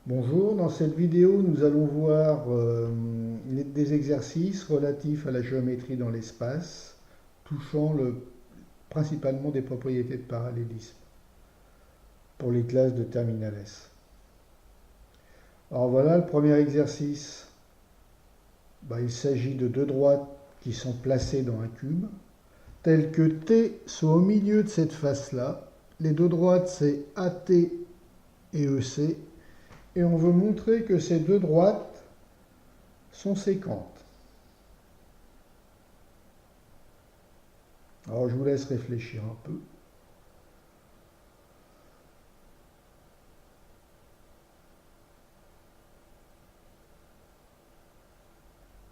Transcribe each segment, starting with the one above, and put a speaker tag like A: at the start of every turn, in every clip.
A: Bonjour, dans cette vidéo nous allons voir des exercices relatifs à la géométrie dans l'espace, touchant principalement des propriétés de parallélisme pour les classes de terminale S. Alors voilà le premier exercice. Il s'agit de deux droites qui sont placées dans un cube, tel que T soit au milieu de cette face-là. Les deux droites c'est AT et EC, et on veut montrer que ces deux droites sont séquentes. Alors je vous laisse réfléchir un peu.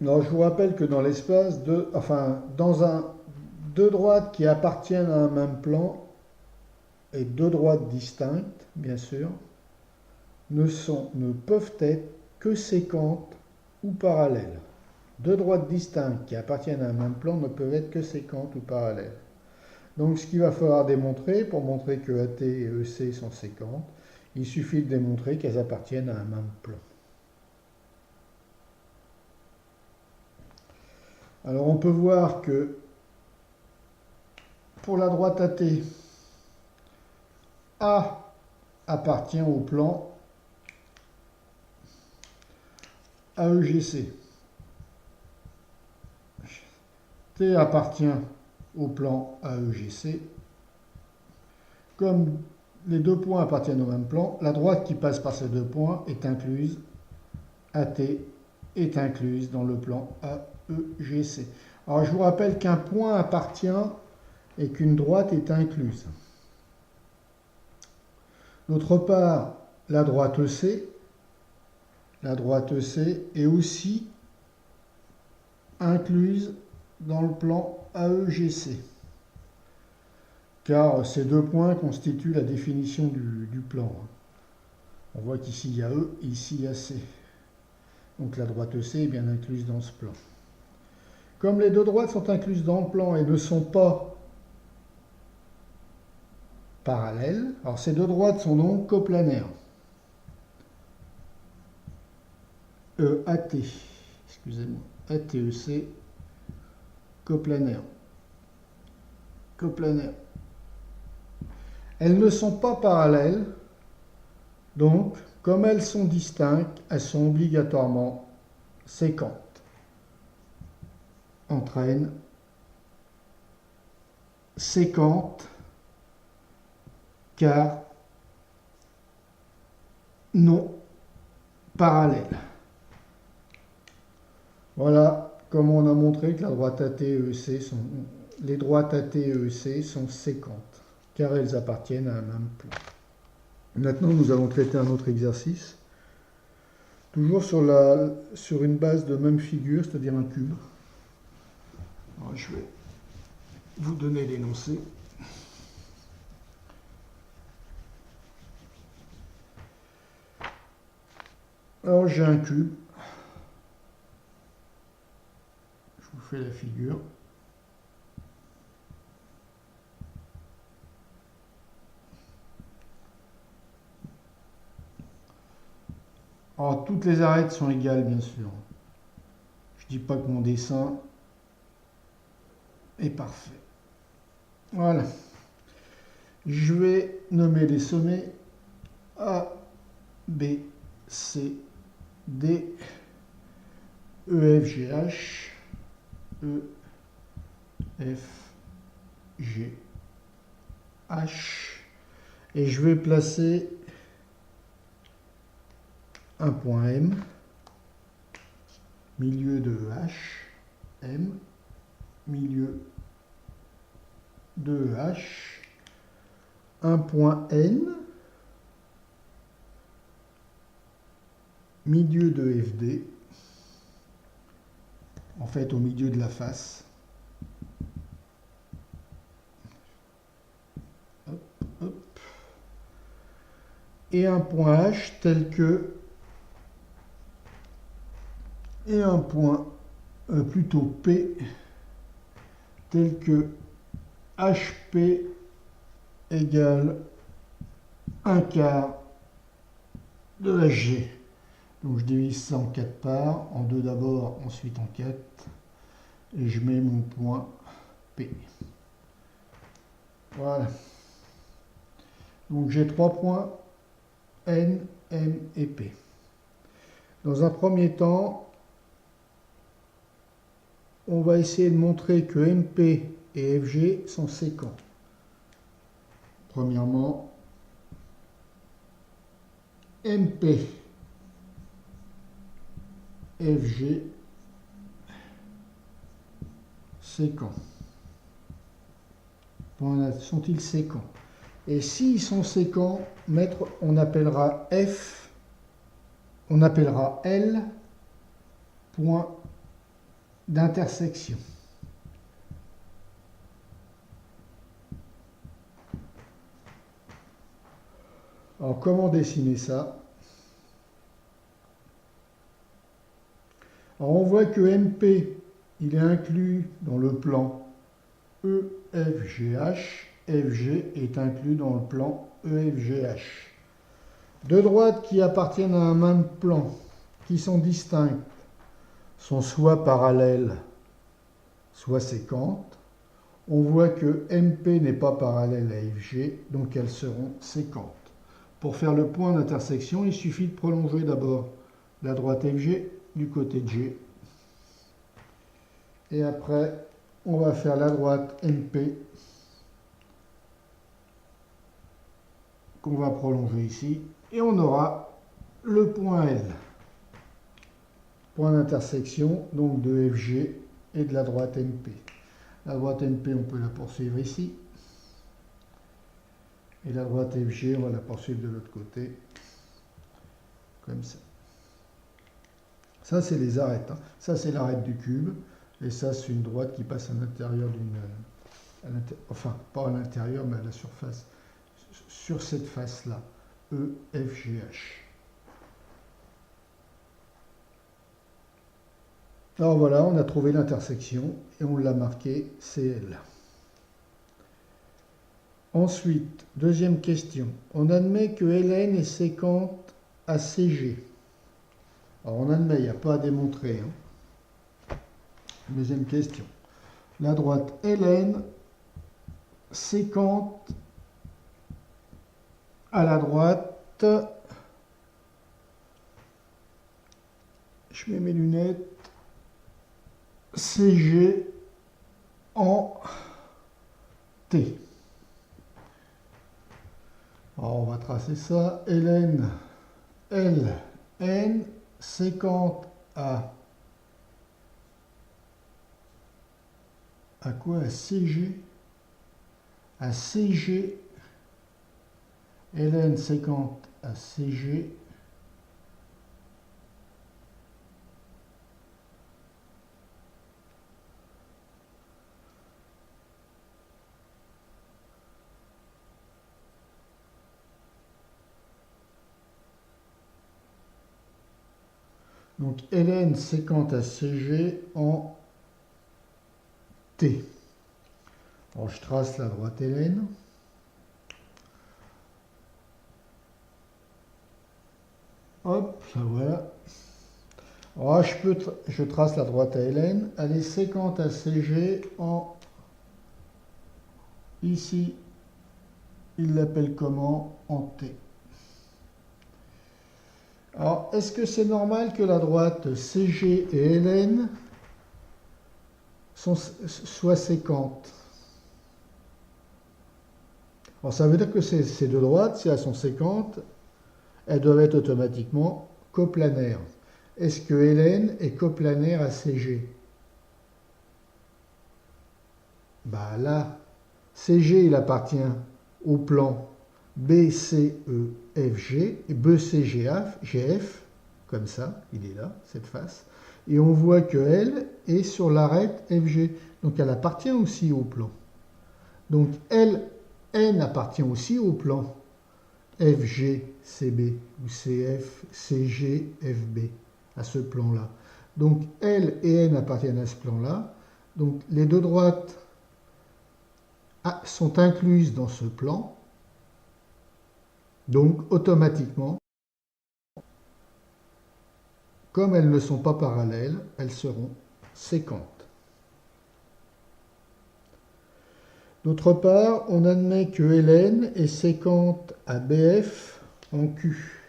A: Non, je vous rappelle que dans l'espace, deux droites qui appartiennent à un même plan et deux droites distinctes, bien sûr, ne peuvent être que séquentes ou parallèles. Deux droites distinctes qui appartiennent à un même plan ne peuvent être que séquentes ou parallèles. Donc ce qu'il va falloir démontrer, pour montrer que AT et EC sont séquentes, il suffit de démontrer qu'elles appartiennent à un même plan. Alors on peut voir que pour la droite AT, A appartient au plan AEGC. T appartient au plan AEGC. Comme les deux points appartiennent au même plan, la droite qui passe par ces deux points est incluse, AT est incluse dans le plan AEGC. Alors je vous rappelle qu'un point appartient et qu'une droite est incluse. D'autre part, la droite EC est aussi incluse dans le plan AEGC, car ces deux points constituent la définition du plan. On voit qu'ici il y a E, ici il y a C. Donc la droite EC est bien incluse dans ce plan. Comme les deux droites sont incluses dans le plan et ne sont pas parallèles, alors ces deux droites sont donc coplanaires. AT, excusez-moi, ATEC, coplanaire. Coplanaire. Elles ne sont pas parallèles, donc, comme elles sont distinctes, elles sont obligatoirement séquentes. Entraîne séquente car non parallèle. Voilà comment on a montré que la droite les droites AT et EC sont séquentes, car elles appartiennent à un même plan. Maintenant, nous allons traiter un autre exercice, toujours sur une base de même figure, c'est-à-dire un cube. Alors, je vais vous donner l'énoncé. Alors, j'ai un cube. Je vous fais la figure. Alors, toutes les arêtes sont égales, bien sûr. Je ne dis pas que mon dessin est parfait. Voilà. Je vais nommer les sommets A, B, C, D, E, F, G, H, E, F, G, H. Et je vais placer un point M, milieu de H, M, milieu de H, un point N, milieu de FD, en fait au milieu de la face. Hop, hop. Et un point H tel que, et un point plutôt P tel que HP égale 1/4 de HG. Donc je divise ça en 4 parts, en 2 d'abord, ensuite en 4, et je mets mon point P. Voilà. Donc j'ai 3 points N, M et P. Dans un premier temps, on va essayer de montrer que MP et FG sont séquents. Premièrement, MP, FG, séquents. Sont-ils séquents? Et s'ils sont séquents, on appellera F, on appellera L, point d'intersection. Alors comment dessiner ça? Alors on voit que MP, il est inclus dans le plan EFGH, FG est inclus dans le plan EFGH. Deux droites qui appartiennent à un même plan, qui sont distinctes, sont soit parallèles, soit séquentes. On voit que MP n'est pas parallèle à FG, donc elles seront séquentes. Pour faire le point d'intersection, il suffit de prolonger d'abord la droite FG du côté de G. Et après, on va faire la droite MP qu'on va prolonger ici. Et on aura le point L. Point d'intersection donc de FG et de la droite MP. La droite MP, on peut la poursuivre ici. Et la droite FG, on va la poursuivre de l'autre côté. Comme ça. Ça, c'est les arêtes. Hein. Ça, c'est l'arête du cube. Et ça, c'est une droite qui passe à l'intérieur d'une... Enfin, pas à l'intérieur, mais à la surface. Sur cette face-là. EFGH. Alors voilà, on a trouvé l'intersection et on l'a marqué CL. Ensuite, deuxième question. On admet que LN est séquente à CG. Alors on admet, il n'y a pas à démontrer. Hein. Deuxième question. La droite LN séquente à la droite. Je mets mes lunettes. CG en T. Alors on va tracer ça. LN, LN séquente à quoi? À CG. À CG. LN séquente à CG. Donc LN séquente à CG en T. Alors je trace la droite LN. Hop, là voilà. Alors je trace la droite à LN. Elle est séquente à CG en... Ici, il l'appelle comment? En T. Alors, est-ce que c'est normal que la droite CG et LN soient séquentes? Alors, ça veut dire que ces deux droites, si elles sont séquentes, elles doivent être automatiquement coplanaires. Est-ce que LN est coplanaire à CG? Bah là, CG, il appartient au plan BCEFG, et BCGF, comme ça, il est là, cette face. Et on voit que L est sur l'arête FG. Donc elle appartient aussi au plan. Donc N appartient aussi au plan FGCB ou CGFB, à ce plan-là. Donc L et N appartiennent à ce plan-là. Donc les deux droites sont incluses dans ce plan. Donc automatiquement, comme elles ne sont pas parallèles, elles seront séquentes. D'autre part, on admet que Ln est séquente à BF en Q.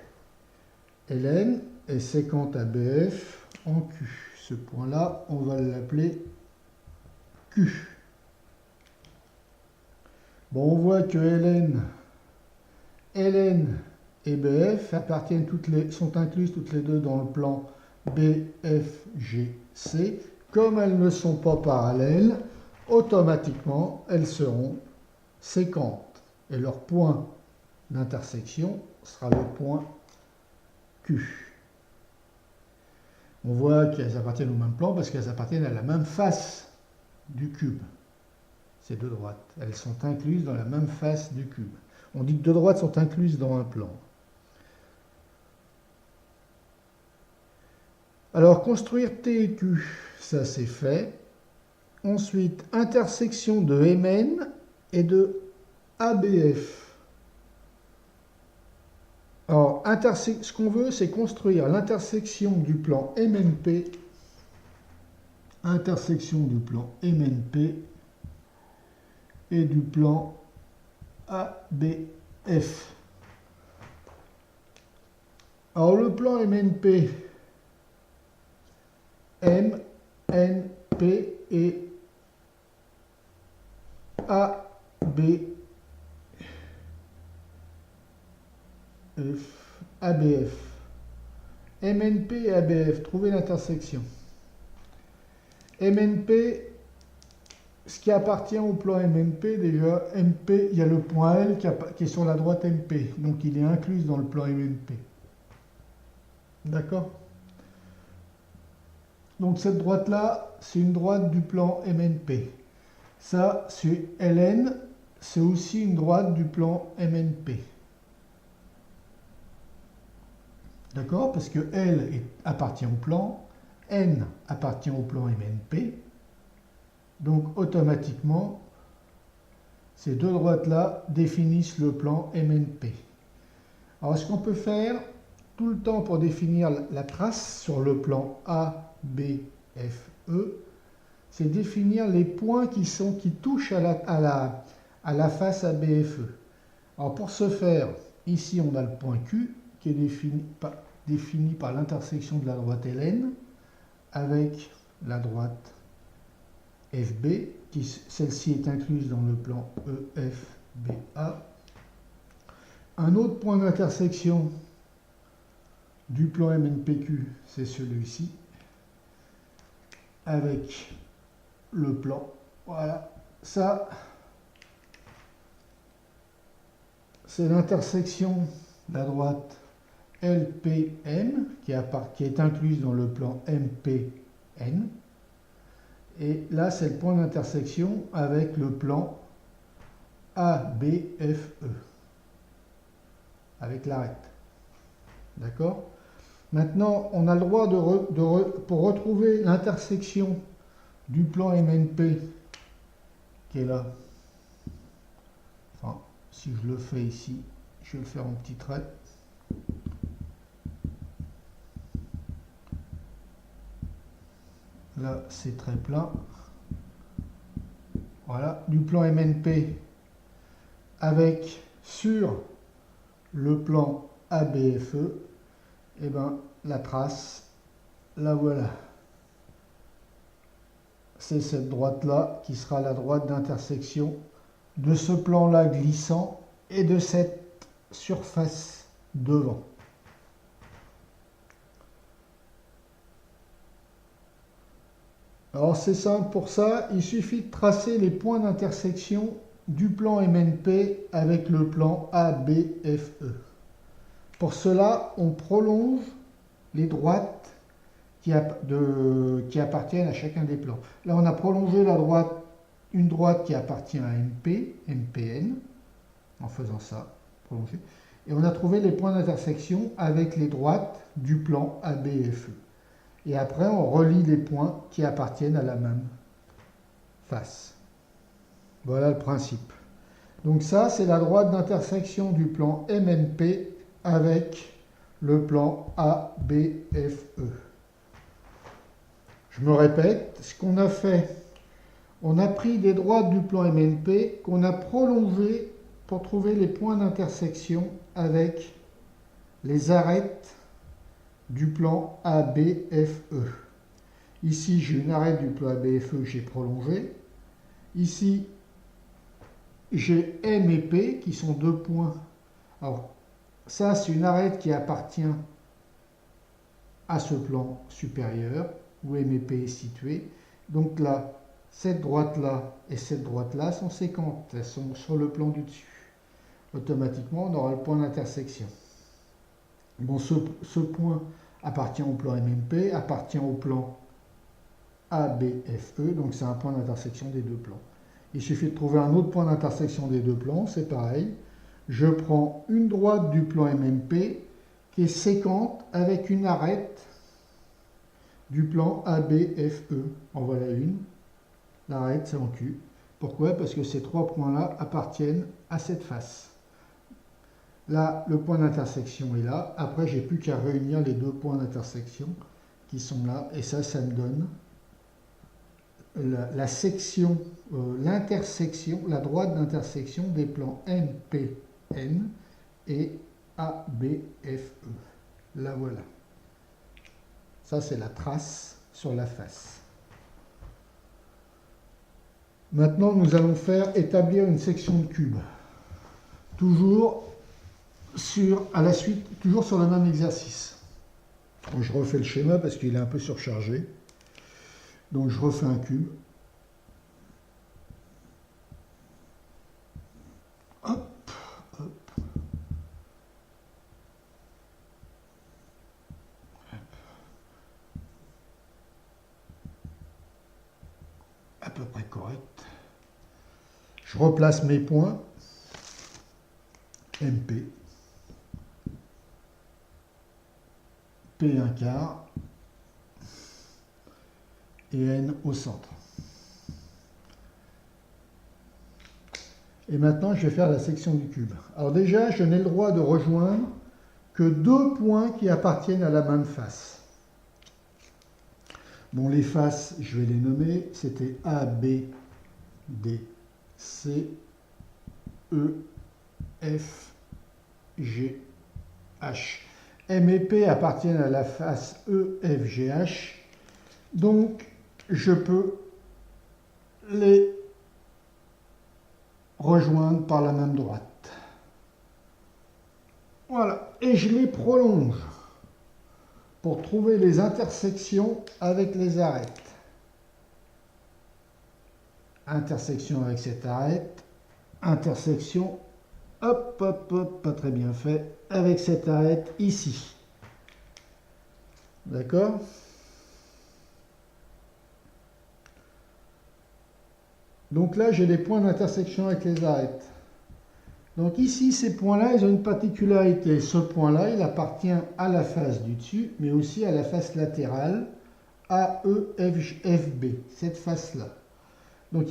A: Ln est séquente à BF en Q. Ce point-là, on va l'appeler Q. Bon, on voit que Ln et BF sont incluses toutes les deux dans le plan BFGC. Comme elles ne sont pas parallèles, automatiquement, elles seront séquentes. Et leur point d'intersection sera le point Q. On voit qu'elles appartiennent au même plan parce qu'elles appartiennent à la même face du cube. Ces deux droites, elles sont incluses dans la même face du cube. On dit que deux droites sont incluses dans un plan. Alors, construire T et Q, ça c'est fait. Ensuite, intersection de Mn et de ABF. Alors, ce qu'on veut, c'est construire l'intersection du plan MNP, et du plan ABF. Alors, le plan MNP, MNP et ABF. MNP et ABF, trouvez l'intersection. MNP, ce qui appartient au plan MNP, déjà, MP, il y a le point L qui est sur la droite MP, donc il est inclus dans le plan MNP. D'accord? Donc cette droite-là, c'est une droite du plan MNP. Ça, c'est Ln, c'est aussi une droite du plan MNP. D'accord? Parce que L appartient au plan, N appartient au plan MNP. Donc automatiquement, ces deux droites-là définissent le plan MNP. Alors ce qu'on peut faire tout le temps pour définir la trace sur le plan ABFE, c'est définir les points qui touchent à la face ABFE. Alors pour ce faire, ici on a le point Q qui est défini par l'intersection de la droite Ln avec la droite FB, celle-ci est incluse dans le plan EFBA. Un autre point d'intersection du plan MNPQ, c'est celui-ci, avec le plan. Voilà, ça, c'est l'intersection de la droite LPM, qui est incluse dans le plan MPN. Et là, c'est le point d'intersection avec le plan ABFE, avec l'arête. D'accord? Maintenant, on a le droit pour retrouver l'intersection du plan MNP, qui est là. Enfin, si je le fais ici, je vais le faire en petit trait. Là, c'est très plat. Voilà, du plan MNP avec sur le plan ABFE, et ben la trace, la voilà. C'est cette droite-là qui sera la droite d'intersection de ce plan-là glissant et de cette surface devant. Alors c'est simple pour ça, il suffit de tracer les points d'intersection du plan MNP avec le plan ABFE. Pour cela, on prolonge les droites qui appartiennent à chacun des plans. Là, on a prolongé une droite qui appartient à MP, MPN, en faisant ça, prolonger. Et on a trouvé les points d'intersection avec les droites du plan ABFE. Et après, on relie les points qui appartiennent à la même face. Voilà le principe. Donc ça, c'est la droite d'intersection du plan MNP avec le plan ABFE. Je me répète, ce qu'on a fait, on a pris des droites du plan MNP qu'on a prolongées pour trouver les points d'intersection avec les arêtes du plan ABFE. Ici, j'ai une arête du plan ABFE que j'ai prolongée. Ici, j'ai M et P qui sont deux points. Alors, ça, c'est une arête qui appartient à ce plan supérieur où M et P est situé. Donc là, cette droite-là et cette droite-là sont séquentes. Elles sont sur le plan du dessus. Automatiquement, on aura le point d'intersection. Bon, ce point appartient au plan MMP, appartient au plan ABFE, donc c'est un point d'intersection des deux plans. Il suffit de trouver un autre point d'intersection des deux plans, c'est pareil. Je prends une droite du plan MMP qui est séquente avec une arête du plan ABFE. En voilà une. L'arête, c'est en Q. Pourquoi? Parce que ces trois points-là appartiennent à cette face. Là, le point d'intersection est là. Après, j'ai plus qu'à réunir les deux points d'intersection qui sont là. Et ça me donne la section, l'intersection, la droite d'intersection des plans MPN et ABFE. La voilà. Ça, c'est la trace sur la face. Maintenant, nous allons établir une section de cube. Toujours à la suite, toujours sur le même exercice. Donc, je refais le schéma parce qu'il est un peu surchargé. Donc je refais un cube. Hop, hop. À peu près correct. Je replace mes points. MP. P un quart. Et N au centre. Et maintenant, je vais faire la section du cube. Alors déjà, je n'ai le droit de rejoindre que deux points qui appartiennent à la même face. Bon, les faces, je vais les nommer. C'était A, B, D, C, E, F, G, H. M et P appartiennent à la face E, F, G, H. Donc, je peux les rejoindre par la même droite. Voilà. Et je les prolonge pour trouver les intersections avec les arêtes. Intersection avec cette arête. Intersection, hop, hop, hop, pas très bien fait, avec cette arête ici. D'accord ? Donc là, j'ai les points d'intersection avec les arêtes. Donc ici, ces points-là, ils ont une particularité. Ce point-là, il appartient à la face du dessus, mais aussi à la face latérale, AEFB, cette face-là. Donc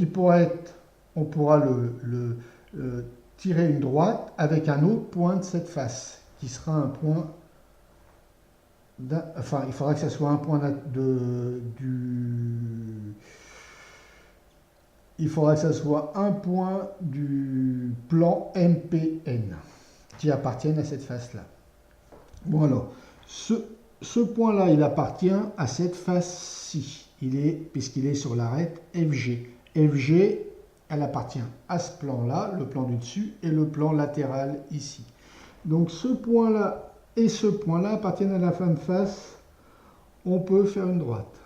A: on pourra tirer une droite avec un autre point de cette face, qui sera un point, il faudra que ça soit un point il faudra que ça soit un point du plan MPN qui appartienne à cette face-là. Bon alors, ce point-là, il appartient à cette face-ci, puisqu'il est sur l'arête FG. FG, elle appartient à ce plan-là, le plan du dessus, et le plan latéral ici. Donc ce point-là et ce point-là appartiennent à la même face. On peut faire une droite.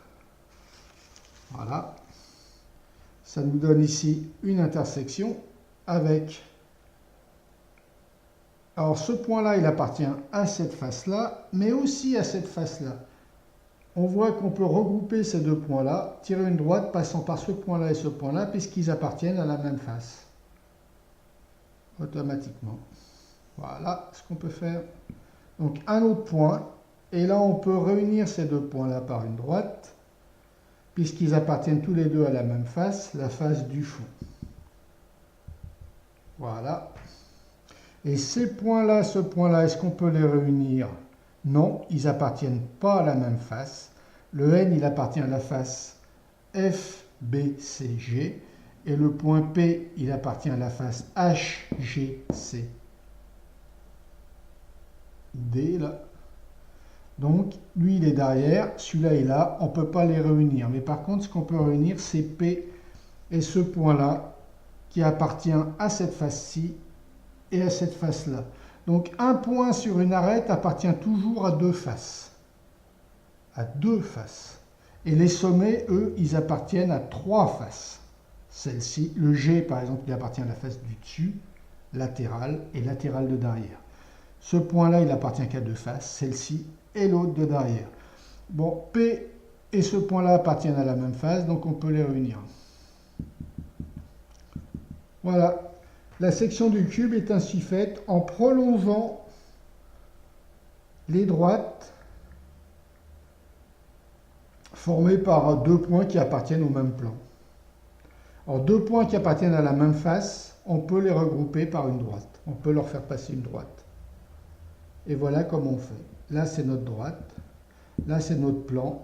A: Voilà. Ça nous donne ici une intersection avec... Alors ce point-là, il appartient à cette face-là, mais aussi à cette face-là. On voit qu'on peut regrouper ces deux points-là, tirer une droite passant par ce point-là et ce point-là, puisqu'ils appartiennent à la même face. Automatiquement. Voilà ce qu'on peut faire. Donc un autre point, et là on peut réunir ces deux points-là par une droite, puisqu'ils appartiennent tous les deux à la même face, la face du fond. Voilà. Et ces points-là, ce point-là, est-ce qu'on peut les réunir? Non, ils n'appartiennent pas à la même face. Le N, il appartient à la face F, B, C, G. Et le point P, il appartient à la face H, G, C, D, là. Donc, lui, il est derrière, celui-là est là, on ne peut pas les réunir. Mais par contre, ce qu'on peut réunir, c'est P et ce point-là, qui appartient à cette face-ci et à cette face-là. Donc, un point sur une arête appartient toujours à deux faces. À deux faces. Et les sommets, eux, ils appartiennent à trois faces. Celle-ci, le G, par exemple, il appartient à la face du dessus, latérale et latérale de derrière. Ce point-là, il appartient qu'à deux faces, celle-ci et l'autre de derrière. Bon, P et ce point-là appartiennent à la même face, donc on peut les réunir. Voilà. La section du cube est ainsi faite en prolongeant les droites formées par deux points qui appartiennent au même plan. Alors, deux points qui appartiennent à la même face, on peut les regrouper par une droite. On peut leur faire passer une droite. Et voilà comment on fait. Là, c'est notre droite. Là, c'est notre plan.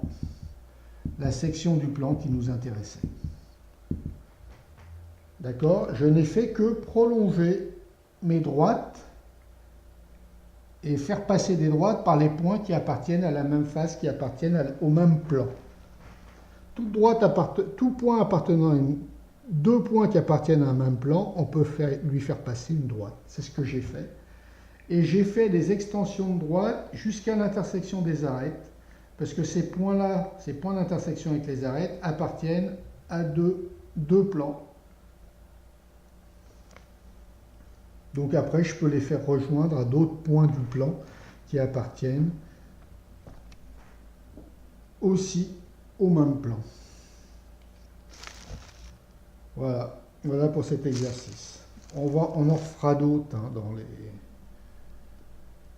A: La section du plan qui nous intéressait. D'accord? Je n'ai fait que prolonger mes droites et faire passer des droites par les points qui appartiennent à la même face, qui appartiennent au même plan. Tout point appartenant à deux points qui appartiennent à un même plan, on peut lui faire passer une droite. C'est ce que j'ai fait. Et j'ai fait des extensions de droite jusqu'à l'intersection des arêtes, parce que ces points-là, ces points d'intersection avec les arêtes, appartiennent à deux plans. Donc après, je peux les faire rejoindre à d'autres points du plan qui appartiennent aussi au même plan. Voilà, voilà pour cet exercice. On en fera d'autres hein,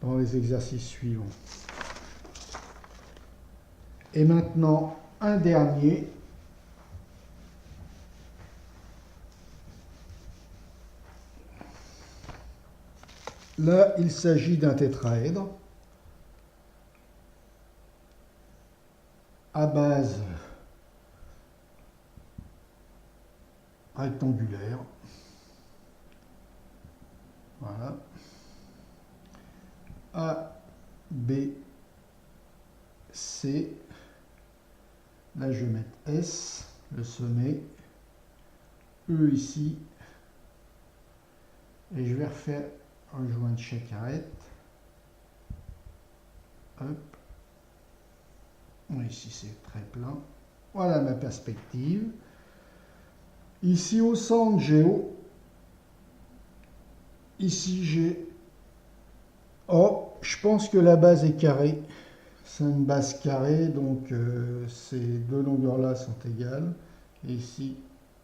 A: dans les exercices suivants. Et maintenant, un dernier. Là, il s'agit d'un tétraèdre à base rectangulaire. Voilà. A, B, C. Là, je vais mettre S, le sommet. E ici. Et je vais refaire rejoindre chaque arête. Hop. Ici, c'est très plein. Voilà ma perspective. Ici, au centre, j'ai O. Ici, j'ai O. Je pense que la base est carrée. C'est une base carrée, donc ces deux longueurs-là sont égales. Et ici,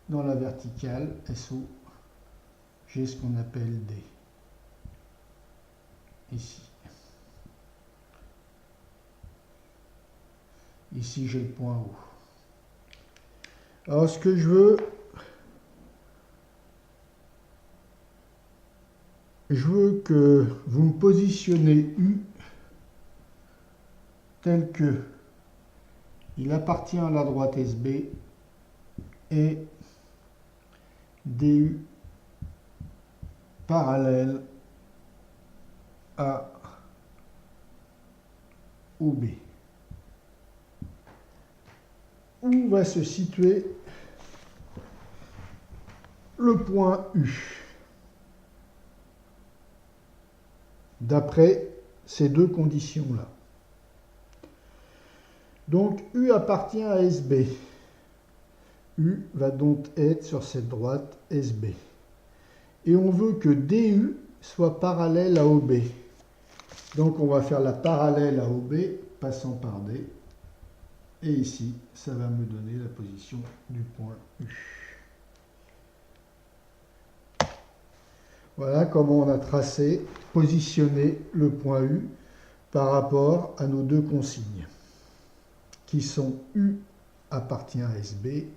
A: dans la verticale, SO, j'ai ce qu'on appelle D. Ici. Ici, j'ai le point O. Alors, ce que je veux que vous me positionnez U tel que il appartient à la droite SB et DU parallèle à OB. Où va se situer le point U d'après ces deux conditions-là. Donc U appartient à SB. U va donc être sur cette droite SB. Et on veut que DU soit parallèle à OB. Donc on va faire la parallèle à OB passant par D. Et ici, ça va me donner la position du point U. Voilà comment on a tracé, positionné le point U par rapport à nos deux consignes, qui sont U appartient à SB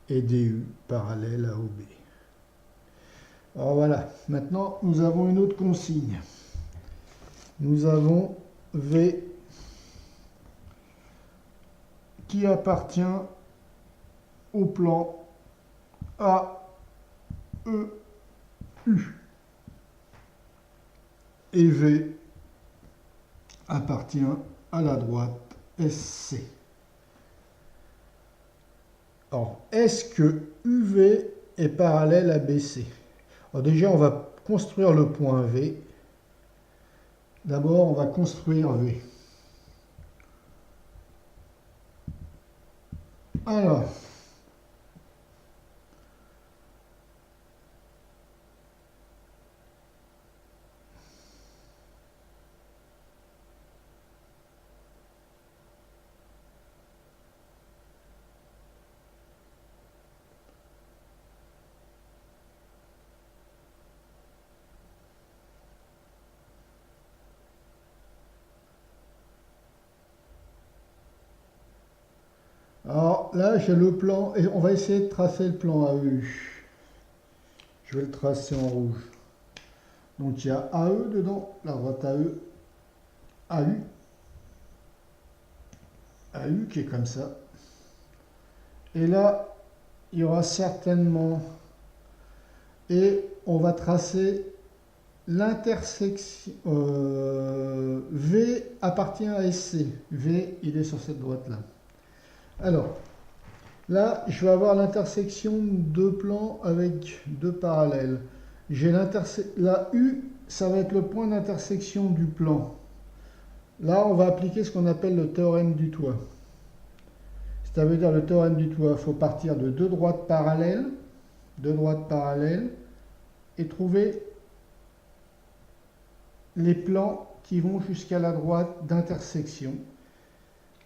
A: et DU parallèle à OB. Alors voilà, maintenant nous avons une autre consigne. Nous avons V qui appartient au plan AEU. Et V appartient à la droite SC. Alors, est-ce que UV est parallèle à BC? Alors déjà, on va construire le point V. D'abord, on va construire V. Alors, là, j'ai le plan, et on va essayer de tracer le plan AU. Je vais le tracer en rouge. Donc il y a AE dedans, la droite AE, AU qui est comme ça. Et là, il y aura certainement, et on va tracer l'intersection, V appartient à SC. V, il est sur cette droite-là. Alors, là, je vais avoir l'intersection de deux plans avec deux parallèles. J'ai la U, ça va être le point d'intersection du plan. Là, on va appliquer ce qu'on appelle le théorème du toit. Ça veut dire le théorème du toit, il faut partir de deux droites parallèles, et trouver les plans qui vont jusqu'à la droite d'intersection.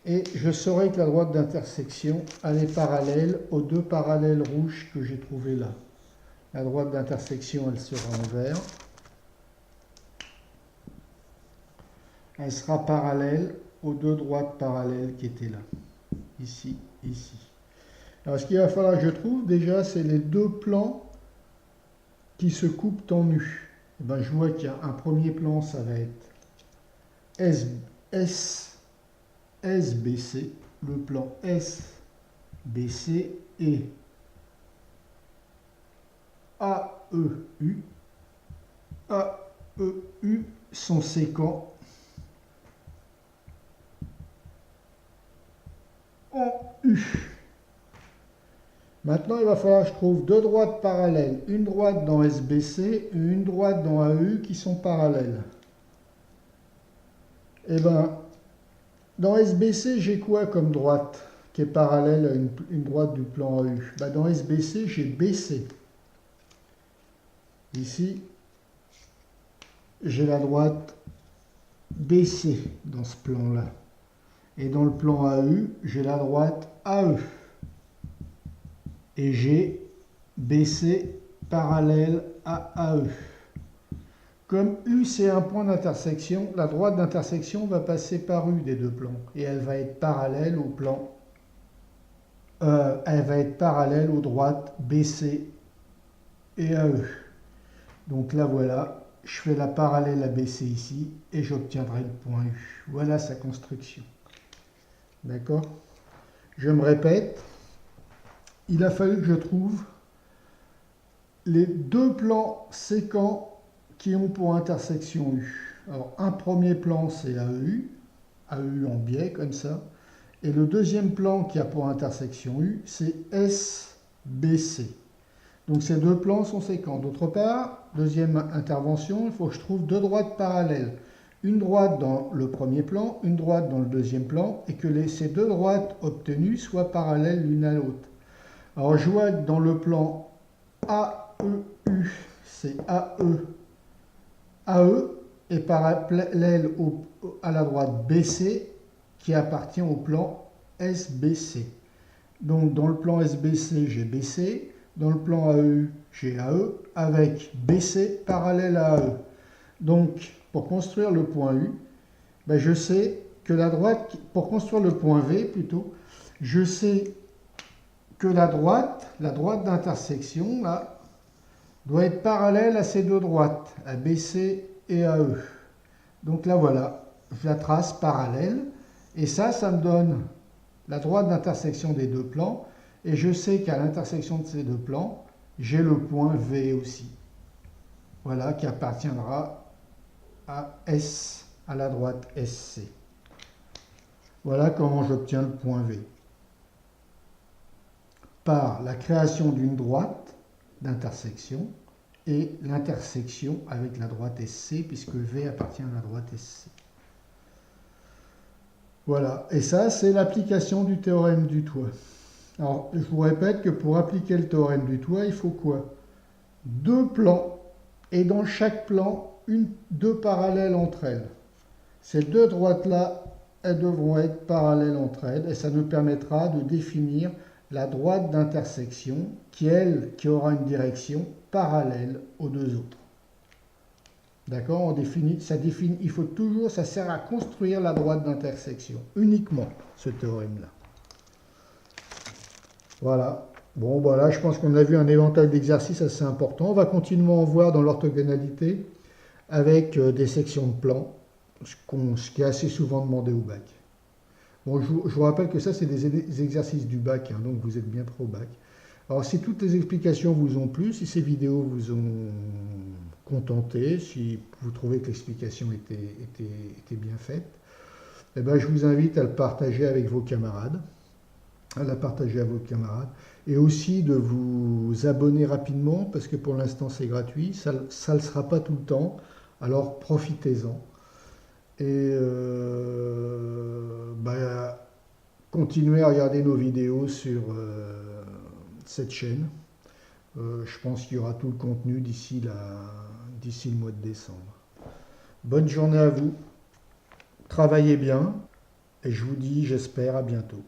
A: Et je saurai que la droite d'intersection, elle est parallèle aux deux parallèles rouges que j'ai trouvés là. La droite d'intersection, elle sera en vert. Elle sera parallèle aux deux droites parallèles qui étaient là. Ici, ici. Alors, ce qu'il va falloir que je trouve, déjà, c'est les deux plans qui se coupent en U. Et ben, je vois qu'il y a un premier plan, ça va être SBC, le plan SBC et AEU. AEU sont séquents en U. Maintenant, il va falloir que je trouve deux droites parallèles, une droite dans SBC et une droite dans AEU qui sont parallèles. Et bien, dans SBC, j'ai quoi comme droite qui est parallèle à une droite du plan AEU? Ben, dans SBC, j'ai BC. Ici, j'ai la droite BC dans ce plan-là. Et dans le plan AEU, j'ai la droite AE. Et j'ai BC parallèle à AE. Comme U, c'est un point d'intersection, la droite d'intersection va passer par U des deux plans. Et elle va être parallèle au plan. Elle va être parallèle aux droites BC et AE. Donc là, voilà, je fais la parallèle à BC ici et j'obtiendrai le point U. Voilà sa construction. D'accord? Je me répète, il a fallu que je trouve les deux plans séquents qui ont pour intersection U. Alors, un premier plan, c'est AEU, AEU en biais, comme ça. Et le deuxième plan qui a pour intersection U, c'est SBC. Donc, ces deux plans sont séquents. D'autre part, deuxième intervention, il faut que je trouve deux droites parallèles. Une droite dans le premier plan, une droite dans le deuxième plan, et que ces deux droites obtenues soient parallèles l'une à l'autre. Alors, je vois que dans le plan AEU, c'est AE. AE est parallèle à la droite BC qui appartient au plan SBC. Donc, dans le plan SBC, j'ai BC. Dans le plan AEU, j'ai AE avec BC parallèle à AE. Donc, pour construire le point U, ben je sais que la droite, pour construire le point V plutôt, je sais que la droite d'intersection, là, doit être parallèle à ces deux droites, à BC et à E. Donc là, voilà, je la trace parallèle. Et ça me donne la droite d'intersection des deux plans, et je sais qu'à l'intersection de ces deux plans, j'ai le point V aussi. Voilà, qui appartiendra à S, à la droite SC. Voilà comment j'obtiens le point V. Par la création d'une droite d'intersection et l'intersection avec la droite SC, puisque V appartient à la droite SC. Voilà, et ça c'est l'application du théorème du toit. Alors je vous répète que pour appliquer le théorème du toit, il faut quoi? Deux plans, et dans chaque plan, deux parallèles entre elles. Ces deux droites-là, elles devront être parallèles entre elles, et ça nous permettra de définir la droite d'intersection qui aura une direction parallèle aux deux autres. D'accord? Il faut toujours, ça sert à construire la droite d'intersection, uniquement ce théorème-là. Voilà. Bon, voilà, je pense qu'on a vu un éventail d'exercices assez important. On va continuer à en voir dans l'orthogonalité avec des sections de plans, ce qui est assez souvent demandé au bac. Bon, je vous rappelle que ça, c'est des exercices du bac, hein, donc vous êtes bien prêt au bac. Alors, si toutes les explications vous ont plu, si ces vidéos vous ont contenté, si vous trouvez que l'explication était bien faite, eh ben, je vous invite à le partager avec vos camarades, et aussi de vous abonner rapidement, parce que pour l'instant c'est gratuit, ça ne le sera pas tout le temps, alors profitez-en. Et continuez à regarder nos vidéos sur cette chaîne. Je pense qu'il y aura tout le contenu d'ici le mois de décembre. Bonne journée à vous, travaillez bien, et je vous dis, j'espère, à bientôt.